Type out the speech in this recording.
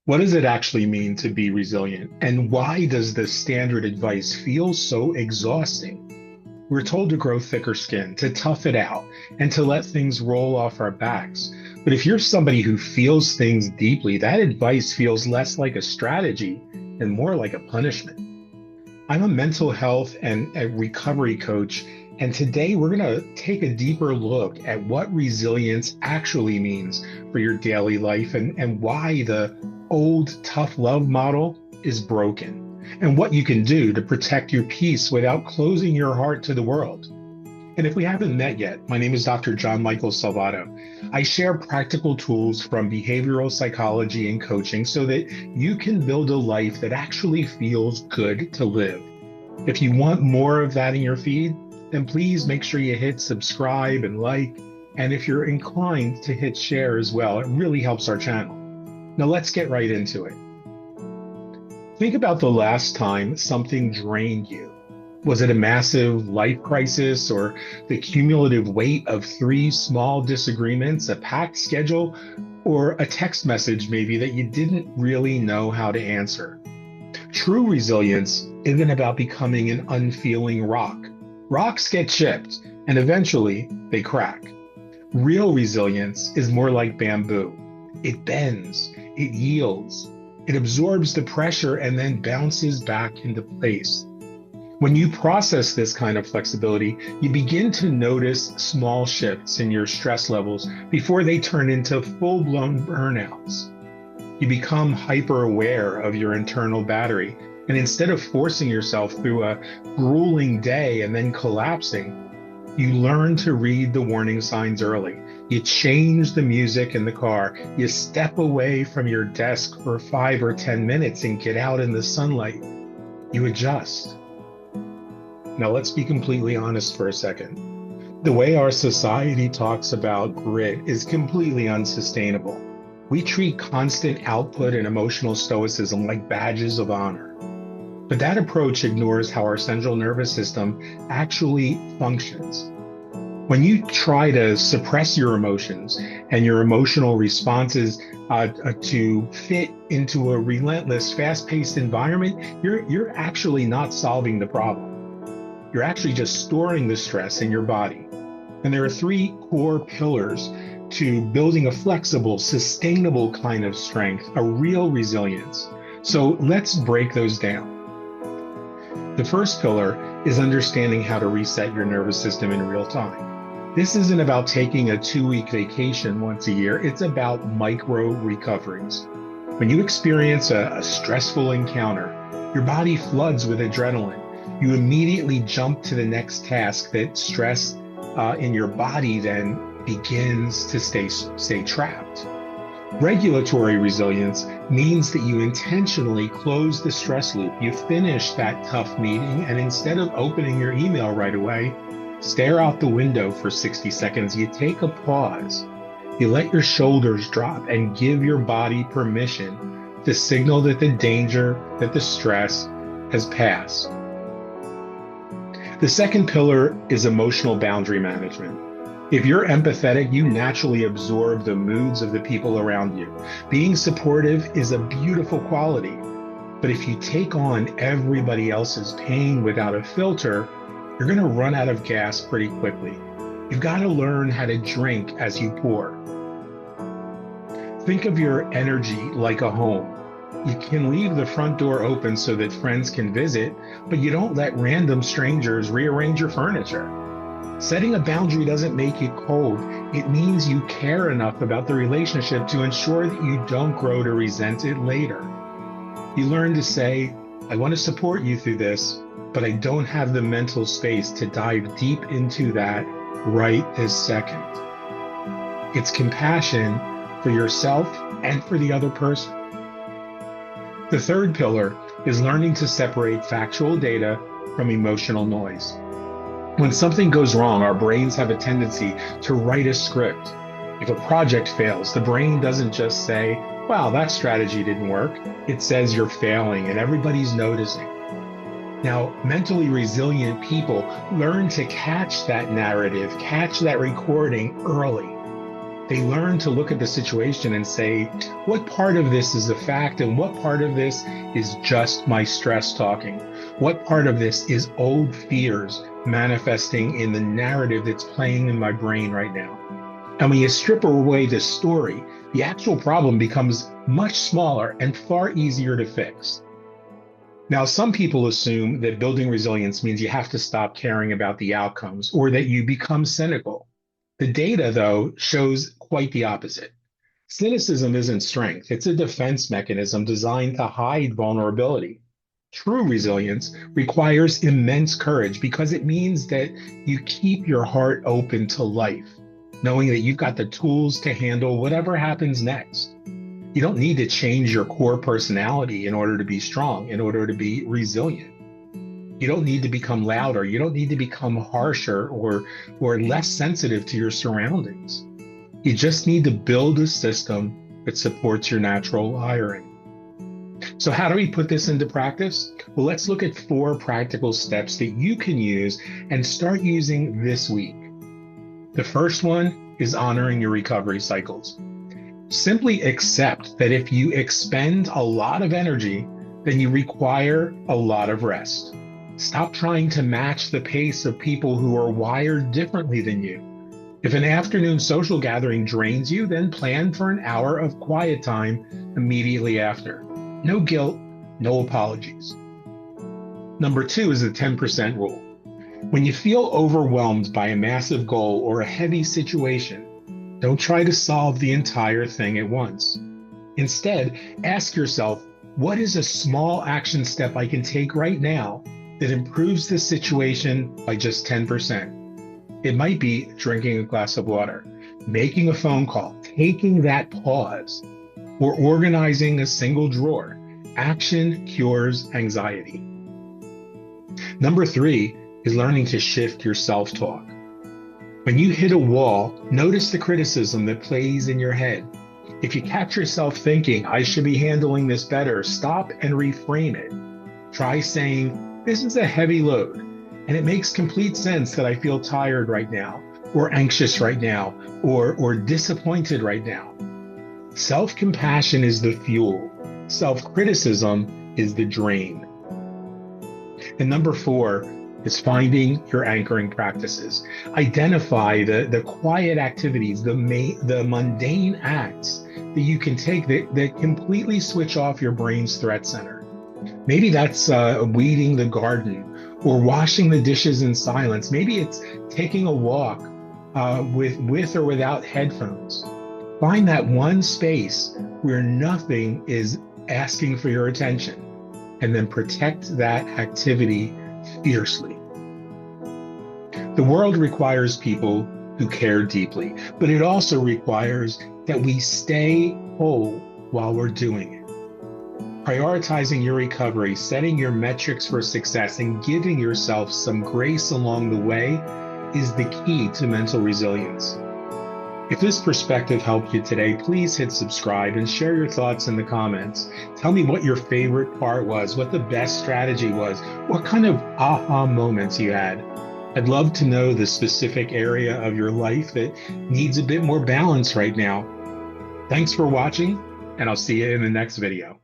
What does it actually mean to be resilient? And why does the standard advice feel so exhausting? We're told to grow thicker skin, to tough it out, and to let things roll off our backs. But if you're somebody who feels things deeply, that advice feels less like a strategy and more like a punishment. I'm a mental health and a recovery coach, and today we're going to take a deeper look at what resilience actually means for your daily life and why the old tough love model is broken, and what you can do to protect your peace without closing your heart to the world. And if we haven't met yet, my name is Dr. John Michael Salvato. I share practical tools from behavioral psychology and coaching so that you can build a life that actually feels good to live. If you want more of that in your feed, then please make sure you hit subscribe and like. And if you're inclined to hit share as well, it really helps our channel. Now let's get right into it. Think about the last time something drained you. Was it a massive life crisis or the cumulative weight of three small disagreements, a packed schedule, or a text message maybe that you didn't really know how to answer? True resilience isn't about becoming an unfeeling rock. Rocks get chipped and eventually they crack. Real resilience is more like bamboo. It bends, it yields, it absorbs the pressure and then bounces back into place. When you process this kind of flexibility, you begin to notice small shifts in your stress levels before they turn into full-blown burnouts. You become hyper-aware of your internal battery, and instead of forcing yourself through a grueling day and then collapsing, you learn to read the warning signs early. You change the music in the car. You step away from your desk for 5 or 10 minutes and get out in the sunlight. You adjust. Now let's be completely honest for a second. The way our society talks about grit is completely unsustainable. We treat constant output and emotional stoicism like badges of honor. But that approach ignores how our central nervous system actually functions. When you try to suppress your emotions and your emotional responses to fit into a relentless, fast-paced environment, you're actually not solving the problem. You're actually just storing the stress in your body. And there are three core pillars to building a flexible, sustainable kind of strength, a real resilience. So let's break those down. The first pillar is understanding how to reset your nervous system in real time. This isn't about taking a 2-week vacation once a year. It's about micro recoveries. When you experience a stressful encounter, your body floods with adrenaline. You immediately jump to the next task. That stress in your body then begins to stay trapped. Regulatory resilience means that you intentionally close the stress loop. You finish that tough meeting, and instead of opening your email right away, stare out the window for 60 seconds. You take a pause. You let your shoulders drop and give your body permission to signal that the danger, that the stress has passed. The second pillar is emotional boundary management. If you're empathetic, you naturally absorb the moods of the people around you. Being supportive is a beautiful quality, but if you take on everybody else's pain without a filter, you're going to run out of gas pretty quickly. You've got to learn how to drink as you pour. Think of your energy like a home. You can leave the front door open so that friends can visit, but you don't let random strangers rearrange your furniture. Setting a boundary doesn't make you cold. It means you care enough about the relationship to ensure that you don't grow to resent it later. You learn to say, I want to support you through this, but I don't have the mental space to dive deep into that right this second. It's compassion for yourself and for the other person. The third pillar is learning to separate factual data from emotional noise. When something goes wrong, our brains have a tendency to write a script. If a project fails, the brain doesn't just say, wow, that strategy didn't work. It says you're failing and everybody's noticing. Now, mentally resilient people learn to catch that narrative, catch that recording early. They learn to look at the situation and say, what part of this is a fact and what part of this is just my stress talking? What part of this is old fears manifesting in the narrative that's playing in my brain right now? And when you strip away the story, the actual problem becomes much smaller and far easier to fix. Now, some people assume that building resilience means you have to stop caring about the outcomes or that you become cynical. The data, though, shows quite the opposite. Cynicism isn't strength, it's a defense mechanism designed to hide vulnerability. True resilience requires immense courage because it means that you keep your heart open to life, knowing that you've got the tools to handle whatever happens next. You don't need to change your core personality in order to be strong, in order to be resilient. You don't need to become louder. You don't need to become harsher or less sensitive to your surroundings. You just need to build a system that supports your natural wiring. So how do we put this into practice? Well, let's look at 4 practical steps that you can use and start using this week. The first one is honoring your recovery cycles. Simply accept that if you expend a lot of energy, then you require a lot of rest. Stop trying to match the pace of people who are wired differently than you. If an afternoon social gathering drains you, then plan for an hour of quiet time immediately after. No guilt, no apologies. Number 2 is the 10% rule. When you feel overwhelmed by a massive goal or a heavy situation, don't try to solve the entire thing at once. Instead, ask yourself, what is a small action step I can take right now that improves the situation by just 10%? It might be drinking a glass of water, making a phone call, taking that pause, or organizing a single drawer. Action cures anxiety. Number 3 is learning to shift your self-talk. When you hit a wall, notice the criticism that plays in your head. If you catch yourself thinking, I should be handling this better, stop and reframe it. Try saying, this is a heavy load, and it makes complete sense that I feel tired right now, or anxious right now, or disappointed right now. Self-compassion is the fuel. Self-criticism is the drain. And number 4 is finding your anchoring practices. Identify the quiet activities, the mundane acts that you can take that completely switch off your brain's threat center. Maybe that's weeding the garden or washing the dishes in silence. Maybe it's taking a walk with or without headphones. Find that one space where nothing is asking for your attention, and then protect that activity fiercely. The world requires people who care deeply, but it also requires that we stay whole while we're doing it. Prioritizing your recovery, setting your metrics for success, and giving yourself some grace along the way is the key to mental resilience. If this perspective helped you today, please hit subscribe and share your thoughts in the comments. Tell me what your favorite part was, what the best strategy was, what kind of aha moments you had. I'd love to know the specific area of your life that needs a bit more balance right now. Thanks for watching, and I'll see you in the next video.